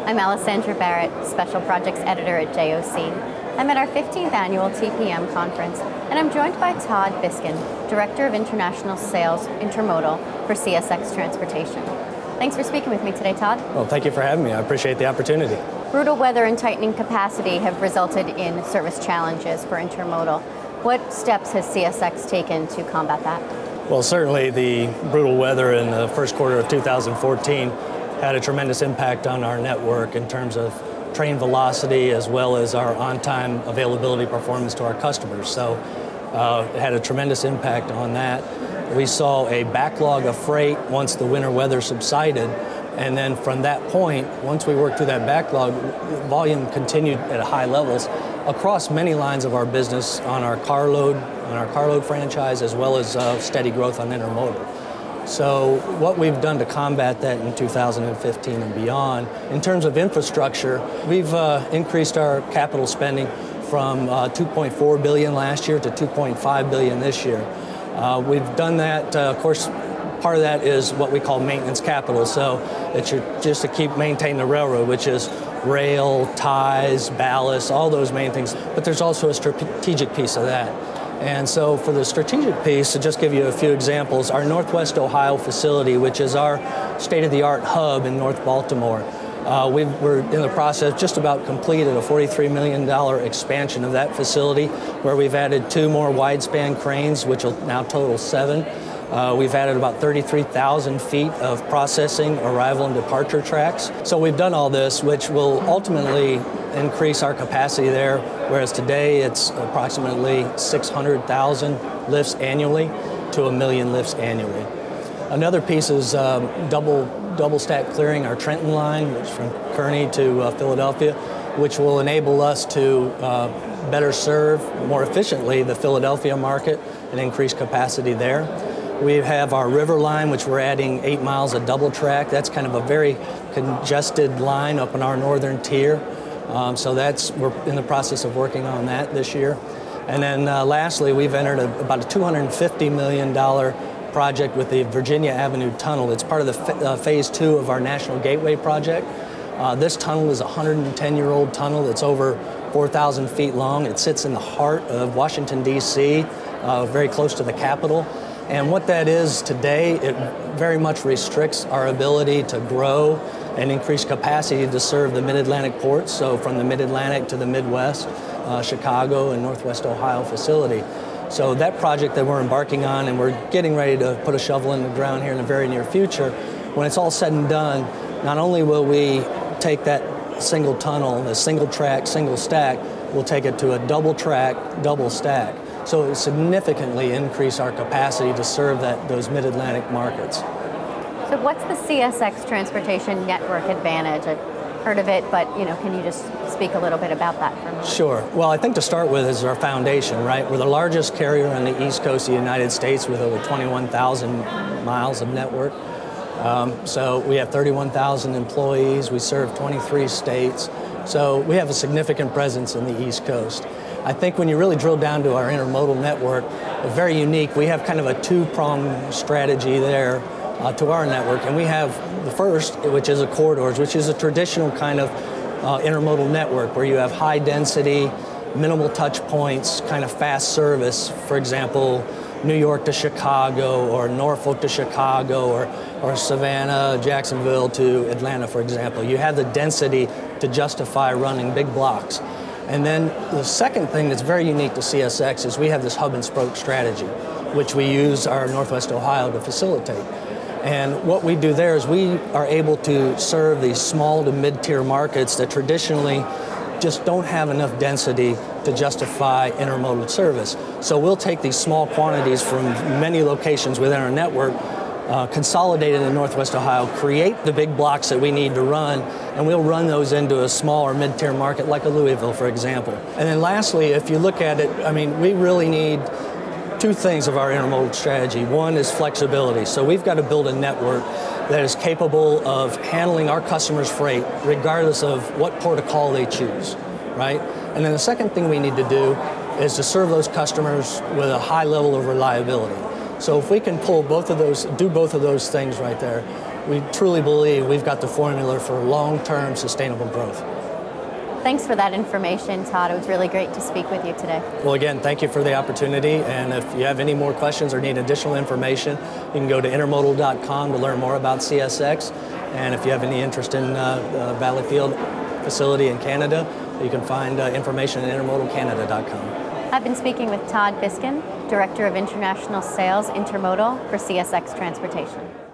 I'm Alessandra Barrett, Special Projects Editor at JOC. I'm at our 15th annual TPM conference, and I'm joined by Todd Biscan, Director of International Sales Intermodal for CSX Transportation. Thanks for speaking with me today, Todd. Well, thank you for having me. I appreciate the opportunity. Brutal weather and tightening capacity have resulted in service challenges for intermodal. What steps has CSX taken to combat that? Well, certainly the brutal weather in the first quarter of 2014 had a tremendous impact on our network in terms of train velocity as well as our on-time availability performance to our customers. So it had a tremendous impact on that. We saw a backlog of freight once the winter weather subsided, and then from that point, once we worked through that backlog, volume continued at high levels across many lines of our business on our carload franchise, as well as steady growth on intermodal. So what we've done to combat that in 2015 and beyond, in terms of infrastructure, we've increased our capital spending from $2.4 billion last year to $2.5 billion this year. We've done that, of course, part of that is what we call maintenance capital. So it's just to keep maintaining the railroad, which is rail, ties, ballast, all those main things. But there's also a strategic piece of that. And so for the strategic piece, to just give you a few examples, our Northwest Ohio facility, which is our state-of-the-art hub in North Baltimore, we're in the process, just about completed a $43 million expansion of that facility, where we've added 2 more wide-span cranes, which will now total 7. We've added about 33,000 feet of processing, arrival, and departure tracks. So we've done all this, which will ultimately increase our capacity there, whereas today it's approximately 600,000 lifts annually to 1 million lifts annually. Another piece is double stack clearing our Trenton line, which is from Kearney to Philadelphia, which will enable us to better serve more efficiently the Philadelphia market and increase capacity there. We have our river line, which we're adding 8 miles of double track. That's kind of a very congested line up in our northern tier. So we're in the process of working on that this year. And then lastly, we've entered about a $250 million project with the Virginia Avenue Tunnel. It's part of the phase 2 of our National Gateway project. This tunnel is a 110-year-old tunnel. It's over 4,000 feet long. It sits in the heart of Washington, D.C., very close to the Capitol. And what that is today, it very much restricts our ability to grow and increase capacity to serve the Mid-Atlantic ports, so from the Mid-Atlantic to the Midwest, Chicago and Northwest Ohio facility. So that project that we're embarking on, and we're getting ready to put a shovel in the ground here in the very near future, when it's all said and done, not only will we take that single tunnel, the single track, single stack, we'll take it to a double track, double stack. So it will significantly increase our capacity to serve those Mid-Atlantic markets. So what's the CSX Transportation Network Advantage? I've heard of it, but can you just speak a little bit about that for me? Sure. Well, I think to start with is our foundation, right? We're the largest carrier on the East Coast of the United States with over 21,000 miles of network. So we have 31,000 employees. We serve 23 states. So we have a significant presence in the East Coast. I think when you really drill down to our intermodal network, it's very unique. We have kind of a 2-pronged strategy there to our network. And we have the first, which is a corridors, which is a traditional kind of intermodal network where you have high density, minimal touch points, kind of fast service. For example, New York to Chicago, or Norfolk to Chicago, or Savannah, Jacksonville to Atlanta, for example. You have the density to justify running big blocks. And then the second thing that's very unique to CSX is we have this hub and spoke strategy, which we use our Northwest Ohio to facilitate. And what we do there is we are able to serve these small to mid-tier markets that traditionally just don't have enough density to justify intermodal service. So we'll take these small quantities from many locations within our network, consolidate it in Northwest Ohio, create the big blocks that we need to run, and we'll run those into a small or mid-tier market like a Louisville, for example. And then lastly, if you look at it, we really need 2 things of our intermodal strategy. One is flexibility. So we've got to build a network that is capable of handling our customers' freight regardless of what port of call they choose, right? And then the second thing we need to do is to serve those customers with a high level of reliability. So if we can pull both of those, do both of those things right there, we truly believe we've got the formula for long-term sustainable growth. Thanks for that information, Todd. It was really great to speak with you today. Well, again, thank you for the opportunity. And if you have any more questions or need additional information, you can go to intermodal.com to learn more about CSX. And if you have any interest in Valleyfield facility in Canada, you can find information at intermodalcanada.com. I've been speaking with Todd Biscan, Director of International Sales Intermodal for CSX Transportation.